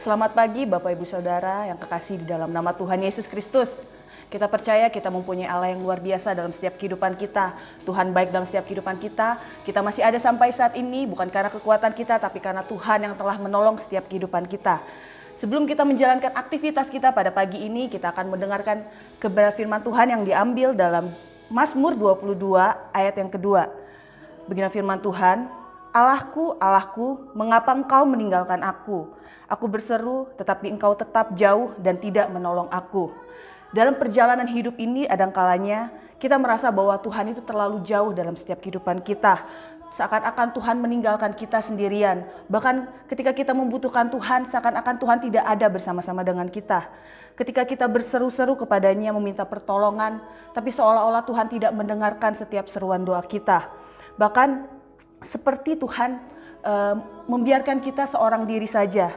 Selamat pagi Bapak Ibu Saudara yang kekasih di dalam nama Tuhan Yesus Kristus. Kita percaya kita mempunyai Allah yang luar biasa dalam setiap kehidupan kita. Tuhan baik dalam setiap kehidupan kita. Kita masih ada sampai saat ini bukan karena kekuatan kita, tapi karena Tuhan yang telah menolong setiap kehidupan kita. Sebelum kita menjalankan aktivitas kita pada pagi ini, kita akan mendengarkan kebenaran firman Tuhan yang diambil dalam Mazmur 22 ayat yang kedua. Beginilah firman Tuhan, Allahku, Allahku, mengapa engkau meninggalkan aku? Aku berseru, tetapi engkau tetap jauh dan tidak menolong aku. Dalam perjalanan hidup ini, kadang-kalanya kita merasa bahwa Tuhan itu terlalu jauh dalam setiap kehidupan kita. Seakan-akan Tuhan meninggalkan kita sendirian. Bahkan ketika kita membutuhkan Tuhan, seakan-akan Tuhan tidak ada bersama-sama dengan kita. Ketika kita berseru-seru kepadanya meminta pertolongan, tapi seolah-olah Tuhan tidak mendengarkan setiap seruan doa kita. Bahkan seperti Tuhan membiarkan kita seorang diri saja.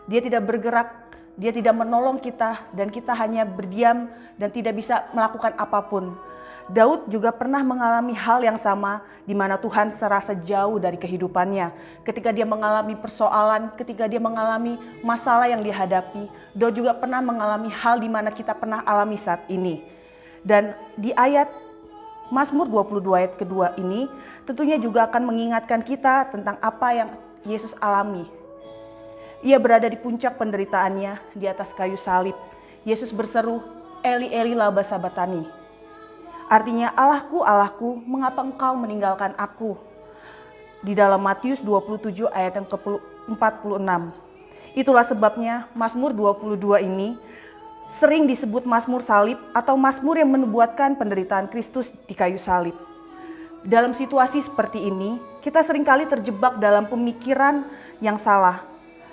Dia tidak bergerak, dia tidak menolong kita, dan kita hanya berdiam dan tidak bisa melakukan apapun. Daud juga pernah mengalami hal yang sama di mana Tuhan serasa jauh dari kehidupannya. Ketika dia mengalami persoalan, ketika dia mengalami masalah yang dihadapi, Daud juga pernah mengalami hal di mana kita pernah alami saat ini. Dan di ayat Mazmur 22 ayat kedua ini tentunya juga akan mengingatkan kita tentang apa yang Yesus alami. Ia berada di puncak penderitaannya di atas kayu salib. Yesus berseru, Eli Eli lama sabatani. Artinya, Allahku, Allahku, mengapa engkau meninggalkan aku? Di dalam Matius 27 ayat yang ke-46. Itulah sebabnya Mazmur 22 ini sering disebut Mazmur salib atau Mazmur yang menubuatkan penderitaan Kristus di kayu salib. Dalam situasi seperti ini, kita seringkali terjebak dalam pemikiran yang salah.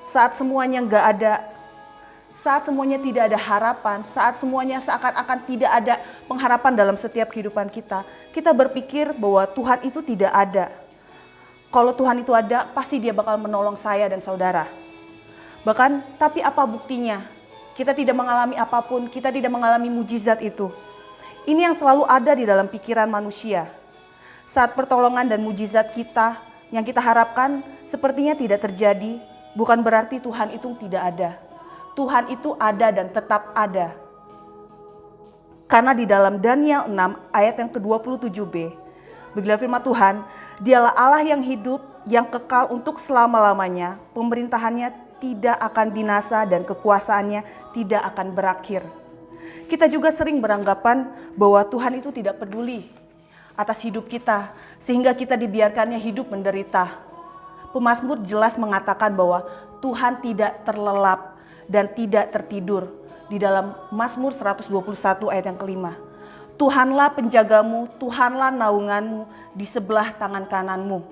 Saat semuanya nggak ada, saat semuanya tidak ada harapan, saat semuanya seakan-akan tidak ada pengharapan dalam setiap kehidupan kita, kita berpikir bahwa Tuhan itu tidak ada. Kalau Tuhan itu ada, pasti Dia bakal menolong saya dan saudara. Bahkan, tapi apa buktinya? Kita tidak mengalami apapun, kita tidak mengalami mujizat itu. Ini yang selalu ada di dalam pikiran manusia. Saat pertolongan dan mujizat kita yang kita harapkan sepertinya tidak terjadi, bukan berarti Tuhan itu tidak ada. Tuhan itu ada dan tetap ada. Karena di dalam Daniel 6 ayat yang ke-27b, beginilah firman Tuhan, Dialah Allah yang hidup, yang kekal untuk selama-lamanya, pemerintahannya tidak akan binasa dan kekuasaannya tidak akan berakhir. Kita juga sering beranggapan bahwa Tuhan itu tidak peduli atas hidup kita, sehingga kita dibiarkannya hidup menderita. Pemazmur jelas mengatakan bahwa Tuhan tidak terlelap dan tidak tertidur. Di dalam Mazmur 121 ayat yang kelima. Tuhanlah penjagamu, Tuhanlah naunganmu di sebelah tangan kananmu.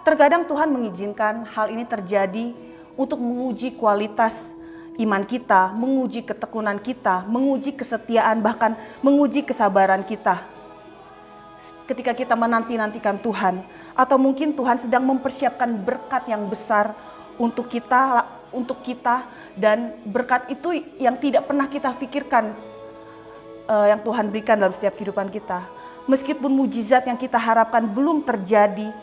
Terkadang Tuhan mengizinkan hal ini terjadi untuk menguji kualitas iman kita, menguji ketekunan kita, menguji kesetiaan, bahkan menguji kesabaran kita. Ketika kita menanti-nantikan Tuhan, atau mungkin Tuhan sedang mempersiapkan berkat yang besar untuk kita, dan berkat itu yang tidak pernah kita pikirkan, yang Tuhan berikan dalam setiap kehidupan kita. Meskipun mujizat yang kita harapkan belum terjadi,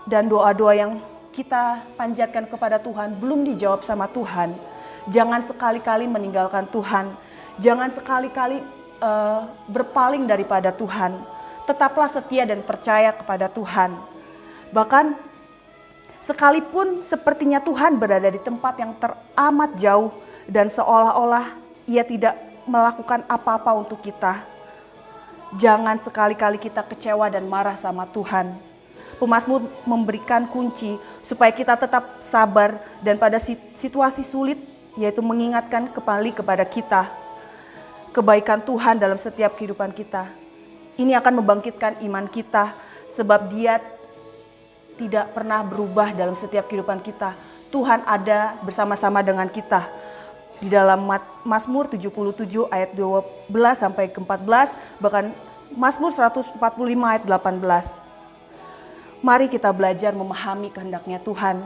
dan doa-doa yang kita panjatkan kepada Tuhan belum dijawab sama Tuhan, jangan sekali-kali meninggalkan Tuhan, jangan sekali-kali berpaling daripada Tuhan. Tetaplah setia dan percaya kepada Tuhan. Bahkan sekalipun sepertinya Tuhan berada di tempat yang teramat jauh dan seolah-olah Ia tidak melakukan apa-apa untuk kita, jangan sekali-kali kita kecewa dan marah sama Tuhan. Pemazmur memberikan kunci supaya kita tetap sabar dan pada situasi sulit, yaitu mengingatkan kembali kepada kita kebaikan Tuhan dalam setiap kehidupan kita. Ini akan membangkitkan iman kita, sebab Dia tidak pernah berubah dalam setiap kehidupan kita. Tuhan ada bersama-sama dengan kita. Di dalam Mazmur 77 ayat 12 sampai ke 14, bahkan Mazmur 145 ayat 18. Mari kita belajar memahami kehendaknya Tuhan.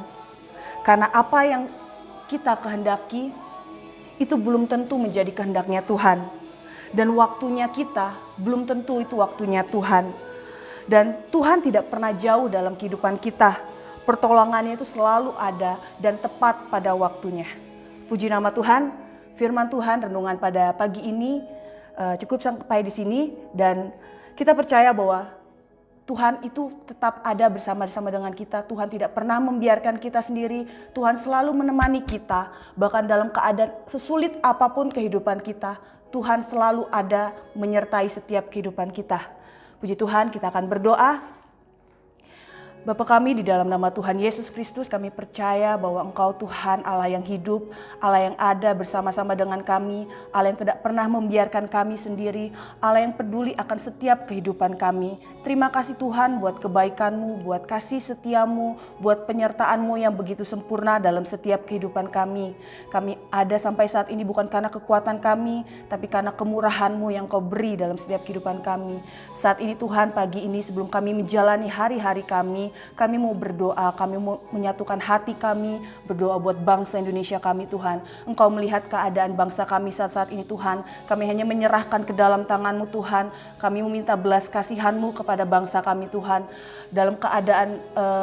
Karena apa yang kita kehendaki itu belum tentu menjadi kehendaknya Tuhan. Dan waktunya kita belum tentu itu waktunya Tuhan. Dan Tuhan tidak pernah jauh dalam kehidupan kita. pertolongannya itu selalu ada dan tepat pada waktunya. Puji nama Tuhan, firman Tuhan renungan pada pagi ini cukup sampai di sini, dan kita percaya bahwa Tuhan itu tetap ada bersama-sama dengan kita. Tuhan tidak pernah membiarkan kita sendiri. Tuhan selalu menemani kita. Bahkan dalam keadaan sesulit apapun kehidupan kita, Tuhan selalu ada menyertai setiap kehidupan kita. Puji Tuhan, kita akan berdoa. Bapa kami di dalam nama Tuhan Yesus Kristus, kami percaya bahwa Engkau Tuhan Allah yang hidup, Allah yang ada bersama-sama dengan kami, Allah yang tidak pernah membiarkan kami sendiri, Allah yang peduli akan setiap kehidupan kami. Terima kasih Tuhan buat kebaikan-Mu, buat kasih setia-Mu, buat penyertaan-Mu yang begitu sempurna dalam setiap kehidupan kami. Kami ada sampai saat ini bukan karena kekuatan kami, tapi karena kemurahan-Mu yang Kau beri dalam setiap kehidupan kami. Saat ini Tuhan, pagi ini sebelum kami menjalani hari-hari kami mau berdoa, kami mau menyatukan hati kami, berdoa buat bangsa Indonesia kami Tuhan. Engkau melihat keadaan bangsa kami saat ini Tuhan, kami hanya menyerahkan ke dalam tangan-Mu Tuhan. Kami meminta belas kasihan-Mu kepada bangsa kami Tuhan. Dalam keadaan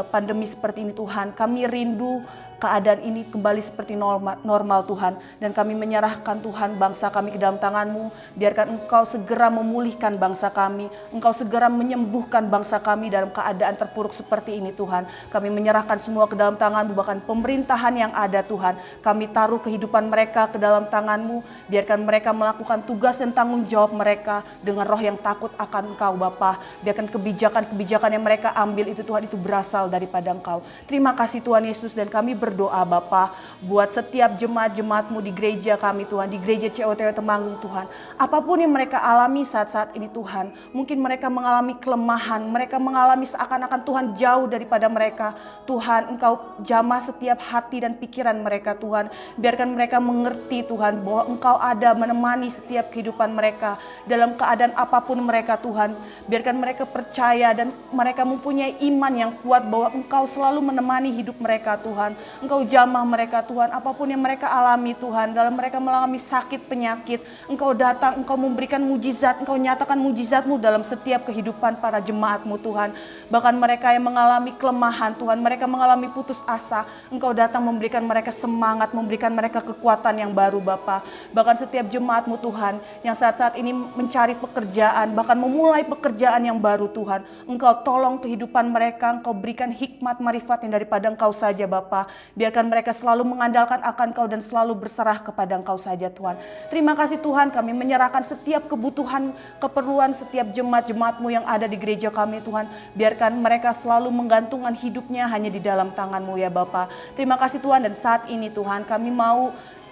pandemi seperti ini Tuhan, kami rindu keadaan ini kembali seperti normal Tuhan. Dan kami menyerahkan Tuhan bangsa kami ke dalam tangan-Mu. Biarkan Engkau segera memulihkan bangsa kami. Engkau segera menyembuhkan bangsa kami dalam keadaan terpuruk seperti ini Tuhan. Kami menyerahkan semua ke dalam tangan-Mu, bahkan pemerintahan yang ada Tuhan. Kami taruh kehidupan mereka ke dalam tangan-Mu. Biarkan mereka melakukan tugas dan tanggung jawab mereka dengan roh yang takut akan Engkau Bapa. Biarkan kebijakan-kebijakan yang mereka ambil itu Tuhan, itu berasal daripada Engkau. Terima kasih Tuhan Yesus, dan kami berdoa Bapa buat setiap jemaat-jemaat-Mu di gereja kami Tuhan, di gereja COTW Temanggung Tuhan. Apapun yang mereka alami saat-saat ini Tuhan, mungkin mereka mengalami kelemahan, mereka mengalami seakan-akan Tuhan jauh daripada mereka. Tuhan, Engkau jamah setiap hati dan pikiran mereka Tuhan. Biarkan mereka mengerti Tuhan bahwa Engkau ada menemani setiap kehidupan mereka dalam keadaan apapun mereka Tuhan. Biarkan mereka percaya dan mereka mempunyai iman yang kuat bahwa Engkau selalu menemani hidup mereka Tuhan. Engkau jamah mereka Tuhan, apapun yang mereka alami Tuhan, dalam mereka mengalami sakit, penyakit, Engkau datang, Engkau memberikan mujizat, Engkau nyatakan mujizat-Mu dalam setiap kehidupan para jemaat-Mu Tuhan. Bahkan mereka yang mengalami kelemahan Tuhan, mereka mengalami putus asa, Engkau datang memberikan mereka semangat, memberikan mereka kekuatan yang baru Bapa. Bahkan setiap jemaat-Mu Tuhan yang saat-saat ini mencari pekerjaan, bahkan memulai pekerjaan yang baru Tuhan, Engkau tolong kehidupan mereka, Engkau berikan hikmat marifat yang daripada Engkau saja Bapa. Biarkan mereka selalu mengandalkan akan Engkau dan selalu berserah kepada Engkau saja Tuhan. Terima kasih Tuhan, kami menyerahkan setiap kebutuhan, keperluan setiap jemaat-jemaat-Mu yang ada di gereja kami Tuhan. Biarkan mereka selalu menggantungkan hidupnya hanya di dalam tangan-Mu ya Bapa. Terima kasih Tuhan, dan saat ini Tuhan kami mau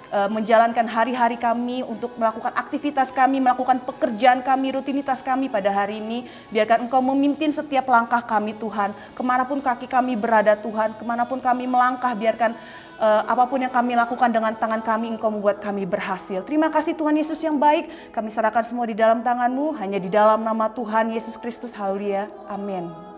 menjalankan hari-hari kami untuk melakukan aktivitas kami, melakukan pekerjaan kami, rutinitas kami pada hari ini. Biarkan Engkau memimpin setiap langkah kami Tuhan, kemanapun kaki kami berada Tuhan, kemanapun kami melangkah, biarkan apapun yang kami lakukan dengan tangan kami, Engkau membuat kami berhasil. Terima kasih Tuhan Yesus yang baik, kami serahkan semua di dalam tangan-Mu, hanya di dalam nama Tuhan Yesus Kristus, haleluya, amin.